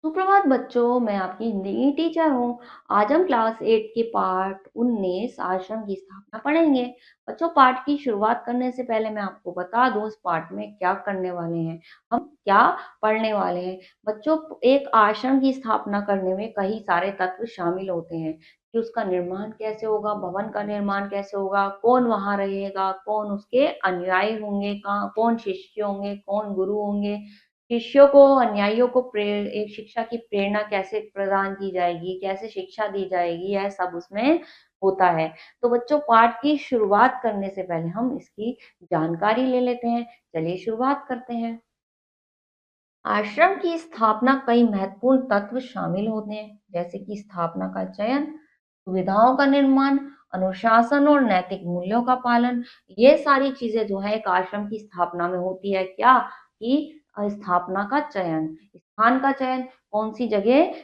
सुप्रभात बच्चों, मैं आपकी हिंदी की टीचर हूँ। आज हम क्लास 8 के पाठ 19 आश्रम की स्थापना पढ़ेंगे। बच्चों, पाठ की शुरुआत करने से पहले मैं आपको बता दूँ इस पाठ में क्या करने वाले हैं, हम क्या पढ़ने वाले हैं। बच्चों, एक आश्रम की स्थापना करने में कई सारे तत्व शामिल होते हैं कि उसका निर्माण कैसे होगा, भवन का निर्माण कैसे होगा, कौन वहाँ रहेगा, कौन उसके अनुयायी होंगे, कहाँ कौन शिष्य होंगे, कौन गुरु होंगे, शिष्यों को अनुयायियों को एक शिक्षा की प्रेरणा कैसे प्रदान की जाएगी, कैसे शिक्षा दी जाएगी, यह सब उसमें होता है। तो बच्चों, पाठ की शुरुआत करने से पहले हम इसकी जानकारी ले लेते हैं। चलिए शुरुआत करते हैं। आश्रम की स्थापना कई महत्वपूर्ण तत्व शामिल होते हैं, जैसे कि स्थापना का चयन, सुविधाओं का निर्माण, अनुशासन और नैतिक मूल्यों का पालन। ये सारी चीजें जो है एक आश्रम की स्थापना में होती है। क्या कि स्थापना का चयन, स्थान का चयन, कौन सी जगह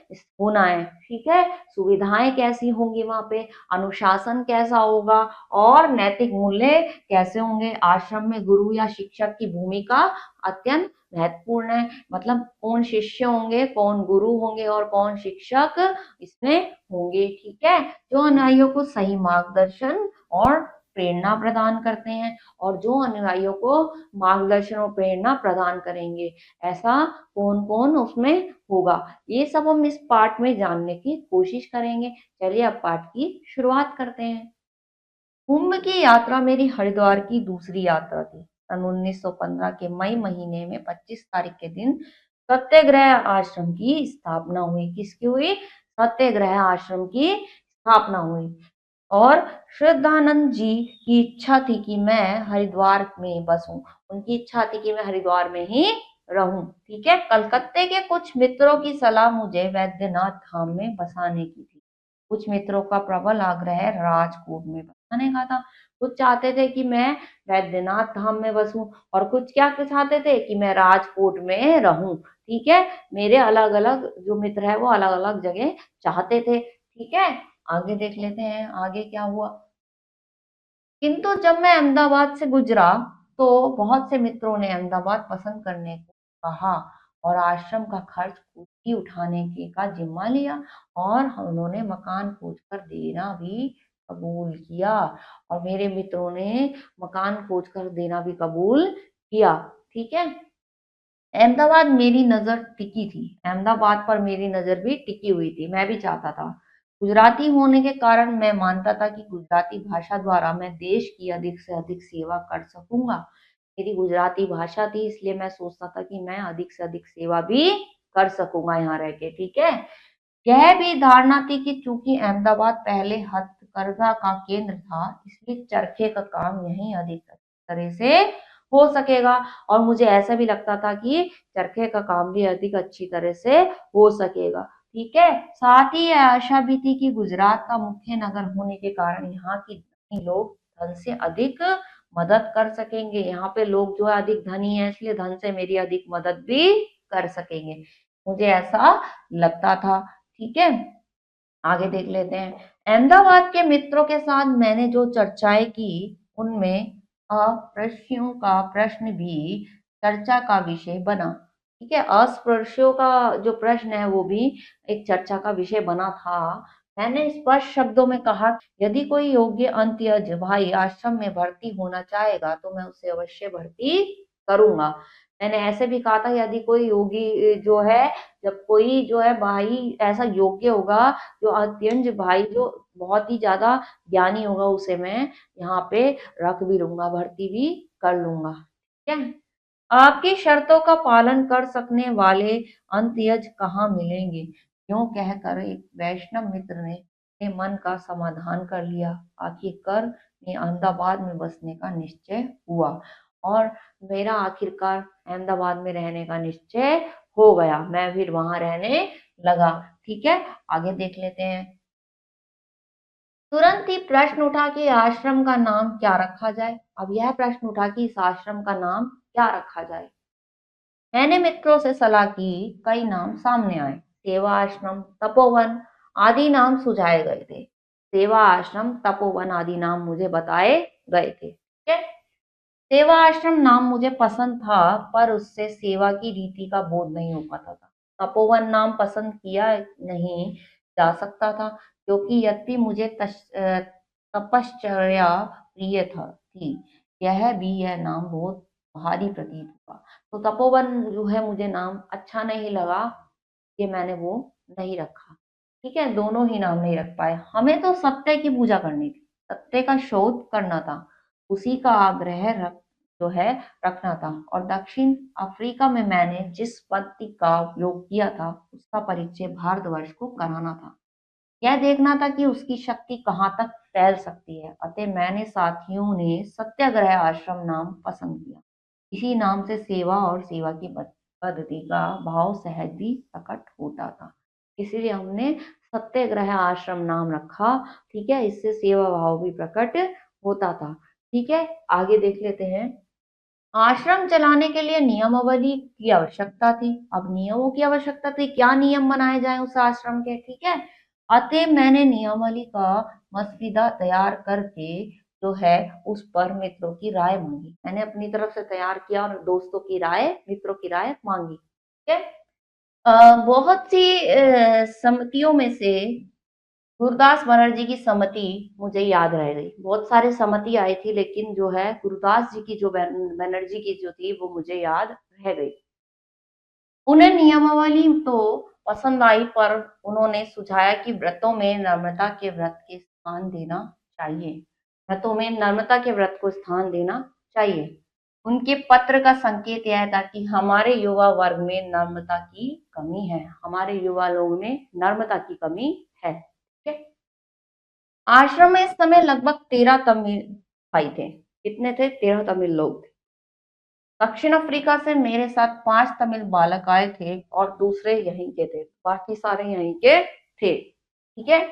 होना है, ठीक है, सुविधाएं कैसी होंगी वहां पे, अनुशासन कैसा होगा और नैतिक मूल्य कैसे होंगे। आश्रम में गुरु या शिक्षक की भूमिका अत्यंत महत्वपूर्ण है। मतलब कौन शिष्य होंगे, कौन गुरु होंगे और कौन शिक्षक इसमें होंगे, ठीक है, जो अनुयायियों को सही मार्गदर्शन और प्रेरणा प्रदान करते हैं और जो अनुयायियों को मार्गदर्शन और प्रेरणा प्रदान करेंगे, ऐसा कौन कौन उसमें होगा, ये सब हम इस पाठ में जानने की कोशिश करेंगे। चलिए अब पाठ की शुरुआत करते हैं। कुंभ की यात्रा मेरी हरिद्वार की दूसरी यात्रा थी। सन 1915 के मई महीने में 25 तारीख के दिन सत्याग्रह आश्रम की स्थापना हुई। किसकी हुई? सत्याग्रह आश्रम की स्थापना हुई। और श्रद्धानंद जी की इच्छा थी कि मैं हरिद्वार में बसूं। उनकी इच्छा थी कि मैं हरिद्वार में ही रहूं, ठीक है। कलकत्ते के कुछ मित्रों की सलाह मुझे वैद्यनाथ धाम में बसाने की थी। कुछ मित्रों का प्रबल आग्रह राजकोट में बसाने का था। कुछ चाहते थे कि मैं वैद्यनाथ धाम में बसूं और कुछ क्या चाहते थे कि मैं राजकोट में रहूं, ठीक है। मेरे अलग अलग जो मित्र है वो अलग अलग जगह चाहते थे, ठीक है। आगे देख लेते हैं आगे क्या हुआ। किंतु जब मैं अहमदाबाद से गुजरा तो बहुत से मित्रों ने अहमदाबाद पसंद करने को कहा और आश्रम का खर्च खुद ही उठाने के का जिम्मा लिया और उन्होंने मकान खोज कर देना भी कबूल किया। और मेरे मित्रों ने मकान खोज कर देना भी कबूल किया, ठीक है। अहमदाबाद मेरी नजर टिकी थी, अहमदाबाद पर मेरी नजर भी टिकी हुई थी। मैं भी चाहता था। गुजराती होने के कारण मैं मानता था कि गुजराती भाषा द्वारा मैं देश की अधिक से अधिक सेवा कर सकूंगा। मेरी गुजराती भाषा थी, इसलिए मैं सोचता था कि मैं अधिक से अधिक सेवा भी कर सकूंगा यहाँ रह के, ठीक है। यह भी धारणा थी कि चूंकि अहमदाबाद पहले हथकरघा का केंद्र था, इसलिए चरखे का काम यहीं अधिक तरह से हो सकेगा। और मुझे ऐसा भी लगता था कि चरखे का काम भी अधिक अच्छी तरह से हो सकेगा, ठीक है। साथ ही यह आशा भी थी कि गुजरात का मुख्य नगर होने के कारण यहाँ की धनी लोग धन से अधिक मदद कर सकेंगे। यहाँ पे लोग जो है अधिक धनी है, इसलिए धन से मेरी अधिक मदद भी कर सकेंगे, मुझे ऐसा लगता था, ठीक है। आगे देख लेते हैं। अहमदाबाद के मित्रों के साथ मैंने जो चर्चाएं की उनमें अस्पृश्यों का प्रश्न भी चर्चा का विषय बना, ठीक है। अस्पृश्यों का जो प्रश्न है वो भी एक चर्चा का विषय बना था। मैंने स्पष्ट शब्दों में कहा, यदि कोई योग्य अंत्यज भाई आश्रम में भर्ती होना चाहेगा तो मैं उसे अवश्य भर्ती करूंगा। मैंने ऐसे भी कहा था, यदि कोई योगी जो है, जब कोई जो है भाई ऐसा योग्य होगा, जो अत्यंत भाई जो बहुत ही ज्यादा ज्ञानी होगा, उसे मैं यहाँ पे रख भी लूंगा, भर्ती भी कर लूंगा, ठीक है। आपकी शर्तों का पालन कर सकने वाले अंत्यज कहाँ मिलेंगे? यूं कहकर एक वैष्णव मित्र ने अपने मन का समाधान कर लिया। आखिरकार में अहमदाबाद में बसने का निश्चय हुआ और मेरा आखिरकार अहमदाबाद में रहने का निश्चय हो गया। मैं फिर वहां रहने लगा, ठीक है। आगे देख लेते हैं। तुरंत ही प्रश्न उठा कि आश्रम का नाम क्या रखा जाए। अब यह प्रश्न उठा कि इस आश्रम का नाम क्या रखा जाए। मैंने मित्रों से सलाह की, कई नाम सामने आए। सेवा आश्रम, तपोवन आदि नाम सुझाए गए थे। सेवा आश्रम, तपोवन आदि नाम मुझे बताए गए थे, ठीक है। सेवा आश्रम नाम मुझे पसंद था, पर उससे सेवा की रीति का बोध नहीं हो पाता था। तपोवन नाम पसंद किया नहीं जा सकता था, क्योंकि यद्यपि मुझे तपश्चर्या प्रिय थी, यह भी यह नाम बहुत भारी प्रतीत हुआ। तो तपोवन जो है मुझे नाम अच्छा नहीं लगा, कि मैंने वो नहीं रखा। ठीक है, दोनों ही नाम नहीं रख पाए। हमें तो सत्य की पूजा करनी थी, सत्य का शोध करना था, उसी का आग्रह जो है रखना था। और दक्षिण अफ्रीका में मैंने जिस पद्धति का उपयोग किया था उसका परिचय भारतवर्ष को कराना था, यह देखना था कि उसकी शक्ति कहाँ तक फैल सकती है। अतः मैंने साथियों ने सत्याग्रह आश्रम नाम पसंद किया। इसी नाम से सेवा और सेवा की पद्धति का भाव सहज भी प्रकट होता था, इसीलिए हमने सत्याग्रह आश्रम नाम रखा। ठीक है, इससे सेवा भाव भी प्रकट होता था। ठीक है, आगे देख लेते हैं। आश्रम चलाने के लिए नियमावली की आवश्यकता थी। अब नियमों की आवश्यकता थी, क्या नियम बनाए जाएं उस आश्रम के। ठीक है, अतः मैंने नियमावली का मसविदा तैयार करके जो है उस पर मित्रों की राय मांगी। मैंने अपनी तरफ से तैयार किया और दोस्तों की राय, मित्रों की राय मांगी। ठीक है, बहुत सी समितियों में से गुरुदास बनर्जी की सम्मति मुझे याद रह गई। बहुत सारे सम्मति आई थी, लेकिन जो है गुरुदास जी की जो बनर्जी की जो थी वो मुझे याद रह गई। उन्हें नियमावली तो पसंद आई, पर उन्होंने सुझाया कि व्रतों में नम्रता के व्रत के स्थान देना चाहिए। व्रतों में नम्रता के व्रत को स्थान देना चाहिए। उनके पत्र का संकेत यह था कि हमारे युवा वर्ग में नम्रता की कमी है, हमारे युवा लोगों में नम्रता की कमी है। ठीक है, आश्रम में इस समय लगभग 13 तमिल भाई थे। कितने थे? 13 तमिल लोग थे। दक्षिण अफ्रीका से मेरे साथ 5 तमिल बालक आए थे और दूसरे यहीं के थे, बाकी सारे यहीं के थे। ठीक है,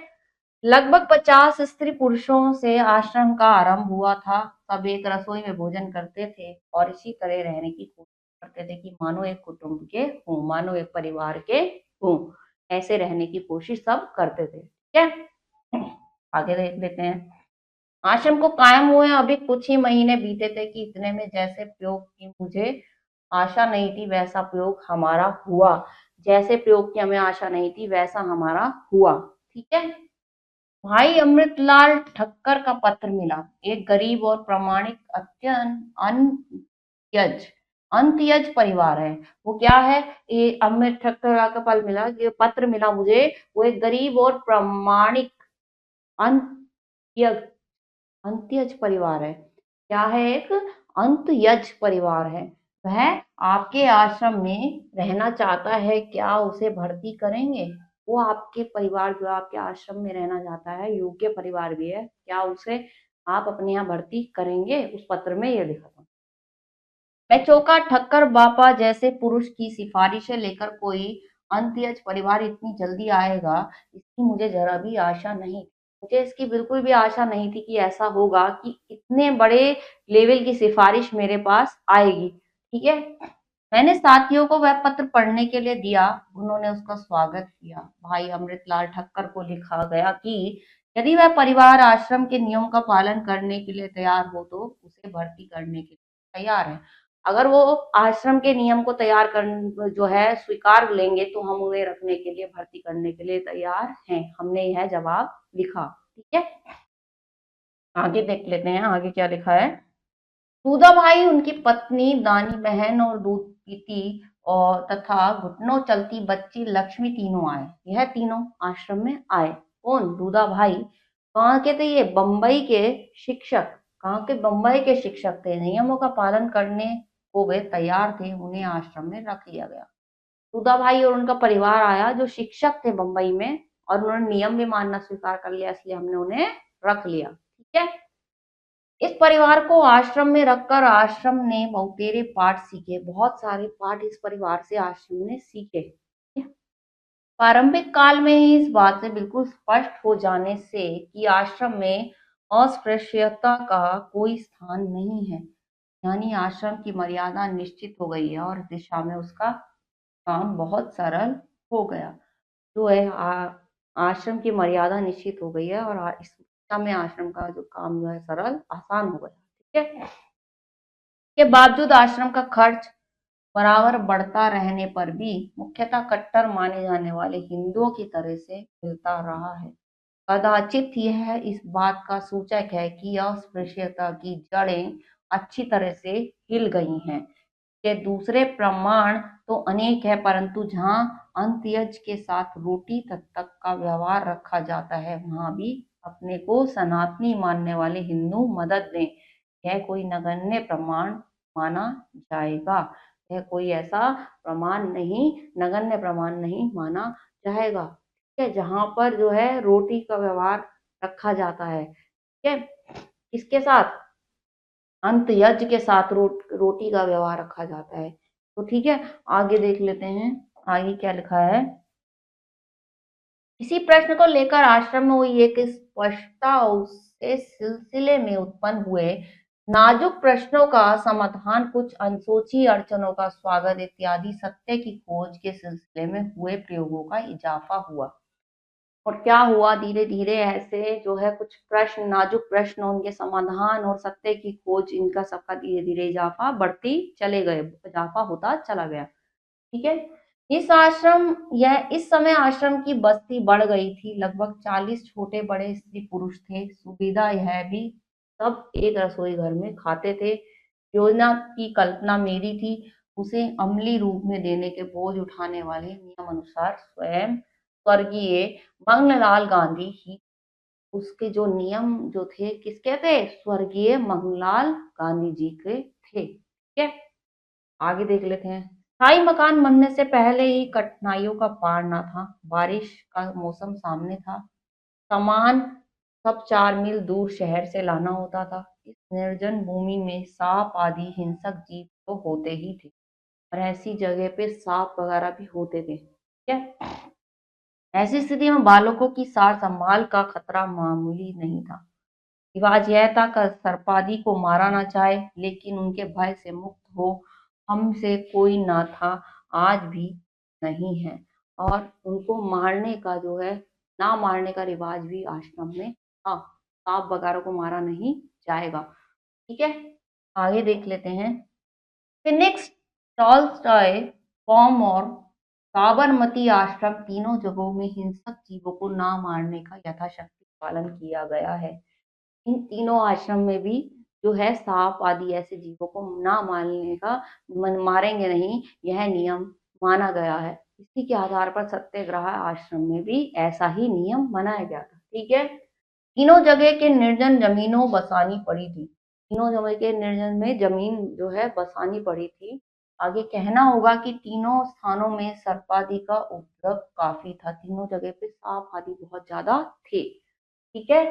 लगभग 50 स्त्री पुरुषों से आश्रम का आरंभ हुआ था। सब एक रसोई में भोजन करते थे और इसी तरह रहने की कोशिश करते थे कि मानो एक कुटुंब के हों, मानो एक परिवार के हों। ऐसे रहने की कोशिश सब करते थे। ठीक है, आगे देख लेते हैं। आश्रम को कायम हुए अभी कुछ ही महीने बीते थे कि इतने में जैसे प्रयोग की मुझे आशा नहीं थी वैसा प्रयोग हमारा हुआ। जैसे प्रयोग की हमें आशा नहीं थी वैसा हमारा हुआ। ठीक है, भाई अमृतलाल ठक्कर का पत्र मिला। एक गरीब और प्रामाणिक अत्यंत अंत्यज अंत्यज परिवार है। वो क्या है? ये अमृत ठक्कर का पल मिला, ये पत्र मिला मुझे। वो एक गरीब और प्रामाणिक अंत्यज अंत्यज परिवार है। क्या है? एक अंत्यज परिवार है। वह आपके आश्रम में रहना चाहता है, क्या उसे भर्ती करेंगे? वो आपके परिवार जो आपके आश्रम में रहना चाहता है, योग्य परिवार भी है, क्या उसे आप अपने यहाँ भर्ती करेंगे? उस पत्र में ये लिखा था। मैं चौका, ठक्कर बापा जैसे पुरुष की सिफारिशें लेकर कोई अंत्यज परिवार इतनी जल्दी आएगा, इसकी मुझे जरा भी आशा नहीं। मुझे इसकी बिल्कुल भी आशा नहीं थी कि ऐसा होगा कि इतने बड़े लेवल की सिफारिश मेरे पास आएगी। ठीक है, मैंने साथियों को वह पत्र पढ़ने के लिए दिया। उन्होंने उसका स्वागत किया। भाई अमृतलाल ठक्कर को लिखा गया कि यदि वह परिवार आश्रम के नियम का पालन करने के लिए तैयार हो तो उसे भर्ती करने के लिए तैयार है। अगर वो आश्रम के नियम को तैयार कर जो है स्वीकार लेंगे तो हम उन्हें रखने के लिए, भर्ती करने के लिए तैयार हैं। हमने यह जवाब लिखा। ठीक है, आगे देख लेते हैं आगे क्या लिखा है। दूधा भाई, उनकी पत्नी, दानी बहन और दूध पीती और तथा घुटनों चलती बच्ची लक्ष्मी तीनों आए। यह तीनों आश्रम में आए। कौन? दूधा भाई। कहाँ के थे ये? बम्बई के शिक्षक। कहाँ के? बम्बई के शिक्षक थे। नियमों का पालन करने को वे तैयार थे, उन्हें आश्रम में रख लिया गया। दूधा भाई और उनका परिवार आया जो शिक्षक थे बम्बई में, और उन्होंने नियम भी मानना स्वीकार कर लिया, इसलिए हमने उन्हें रख लिया। ठीक है, इस परिवार को आश्रम में रखकर आश्रम ने बहुतेरे पाठ सीखे। बहुत सारे पाठ इस परिवार से आश्रम ने सीखे। प्रारंभिक काल में ही इस बात से बिल्कुल स्पष्ट हो जाने से कि आश्रम में अस्पृश्यता का कोई स्थान नहीं है, यानी आश्रम की मर्यादा निश्चित हो गई है और इस दिशा में उसका काम बहुत सरल हो गया। जो है आश्रम की मर्यादा निश्चित हो गई है और इस दिशा में आश्रम का जो काम जो है सरल आसान हो गया। ठीक है, के बावजूद आश्रम का खर्च बराबर बढ़ता रहने पर भी मुख्यतः कट्टर माने जाने वाले हिंदुओं की तरह से मिलता रहा है। कदाचित यह इस बात का सूचक है कि अस्पृश्यता की जड़ें अच्छी तरह से हिल गई हैं। के दूसरे प्रमाण तो अनेक है, परंतु जहाँ अंत्यज के साथ रोटी तक का व्यवहार रखा जाता है, वहां भी अपने को सनातनी मानने वाले हिंदू मदद दें, यह कोई नगण्य प्रमाण माना जाएगा। यह कोई ऐसा प्रमाण नहीं, नगण्य प्रमाण नहीं माना जाएगा। ठीक है, जहां पर जो है रोटी का व्यवहार रखा जाता है, ठीक है, किसके साथ, अंत यज्ञ के साथ रोटी का व्यवहार रखा जाता है। तो ठीक है, आगे देख लेते हैं, आगे क्या लिखा है। इसी प्रश्न को लेकर आश्रम में हुई एक स्पष्टता उससे सिलसिले में उत्पन्न हुए नाजुक प्रश्नों का समाधान, कुछ अनसोची अड़चनों का स्वागत इत्यादि सत्य की खोज के सिलसिले में हुए प्रयोगों का इजाफा हुआ। और क्या हुआ, धीरे धीरे ऐसे जो है कुछ प्रश्न, नाजुक प्रश्न, उनके समाधान और सत्य की खोज, इनका सबका धीरे धीरे इजाफा बढ़ती चले गए, इजाफा होता चला गया। ठीक है, इस समय आश्रम की बस्ती बढ़ गई थी। लगभग 40 छोटे बड़े स्त्री पुरुष थे। सुविधा यह भी सब एक रसोई घर में खाते थे। योजना की कल्पना मेरी थी, उसे अमली रूप में देने के बोझ उठाने वाले नियम अनुसार स्वयं स्वर्गीय मंगललाल गांधी ही। उसके जो नियम जो थे किसके थे, स्वर्गीय मंगललाल गांधी जी के थे। ठीक है, आगे देख लेते हैं। स्थायी मकान बनने से पहले ही कठिनाइयों का पार न था। बारिश का मौसम सामने था। सामान सब 4 मील दूर शहर से लाना होता था। इस निर्जन भूमि में सांप आदि हिंसक जीव तो होते ही थे, और ऐसी जगह पे सांप वगैरह भी होते थे। ठीक है, ऐसी स्थिति में बालकों की सार संभाल का खतरा मामूली नहीं था। रिवाज यह था कि सर्पादि को मारा ना जाए, लेकिन उनके भय से मुक्त हो हमसे कोई ना था, आज भी नहीं है। और उनको मारने का जो है, ना मारने का रिवाज भी आश्रम में था। सांप वगैरह को मारा नहीं जाएगा। ठीक है, आगे देख लेते हैं। फिनिक्स, टॉल्स्टॉय, फॉर्म और साबरमती आश्रम, तीनों जगहों में हिंसक जीवों को ना मारने का यथाशक्ति पालन किया गया है। इन तीनों आश्रम में भी जो है सांप आदि ऐसे जीवों को ना मारने का, मारेंगे नहीं, यह नियम माना गया है। इसी के आधार पर सत्याग्रह आश्रम में भी ऐसा ही नियम बनाया गया था। ठीक है, तीनों जगह के निर्जन जमीनों बसानी पड़ी थी। तीनों जगह के निर्जन में जमीन जो है बसानी पड़ी थी। आगे कहना होगा कि तीनों स्थानों में सर्पादि का उपद्रव काफी था। तीनों जगह पे सांप आदि बहुत ज्यादा थे। ठीक है,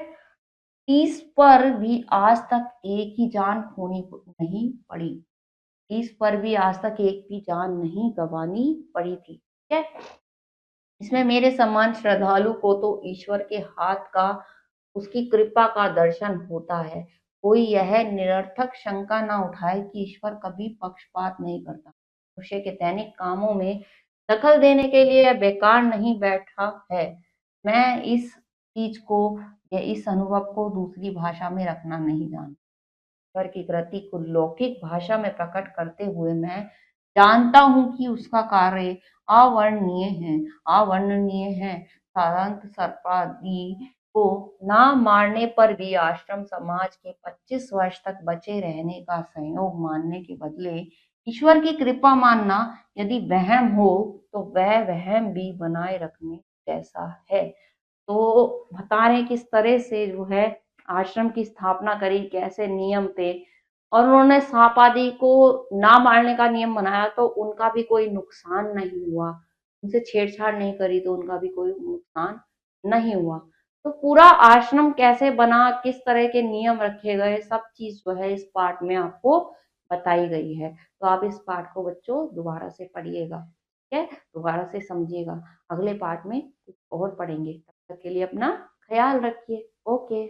30 पर भी आज तक एक ही जान खोनी नहीं पड़ी। 30 पर भी आज तक एक भी जान नहीं गंवानी पड़ी थी। ठीक है, इसमें मेरे समान श्रद्धालु को तो ईश्वर के हाथ का, उसकी कृपा का दर्शन होता है। कोई यह निरर्थक शंका ना उठाए कि ईश्वर कभी पक्षपात नहीं करता। मनुष्य के दैनिक कामों में दखल देने के लिए बेकार नहीं बैठा है। मैं इस चीज को या इस अनुभव को दूसरी भाषा में रखना नहीं जानता। ईश्वर की कृति को लौकिक भाषा में प्रकट करते हुए मैं जानता हूं कि उसका कार्य अवर्णनीय है। साधारण सर्पादि को ना मारने पर भी आश्रम समाज के 25 वर्ष तक बचे रहने का संयोग मानने के बदले ईश्वर की कृपा मानना यदि वहम हो, तो वह वहम भी बनाए रखने जैसा है। तो बता रहे किस तरह से जो है आश्रम की स्थापना करी, कैसे नियम थे, और उन्होंने सांप आदि को ना मारने का नियम बनाया, तो उनका भी कोई नुकसान नहीं हुआ। उनसे छेड़छाड़ नहीं करी तो उनका भी कोई नुकसान नहीं हुआ। तो पूरा आश्रम कैसे बना, किस तरह के नियम रखे गए, सब चीज जो है इस पाठ में आपको बताई गई है। तो आप इस पाठ को बच्चों दोबारा से पढ़िएगा, ठीक है, दोबारा से समझिएगा। अगले पाठ में कुछ और पढ़ेंगे। तब तक के लिए अपना ख्याल रखिए। ओके।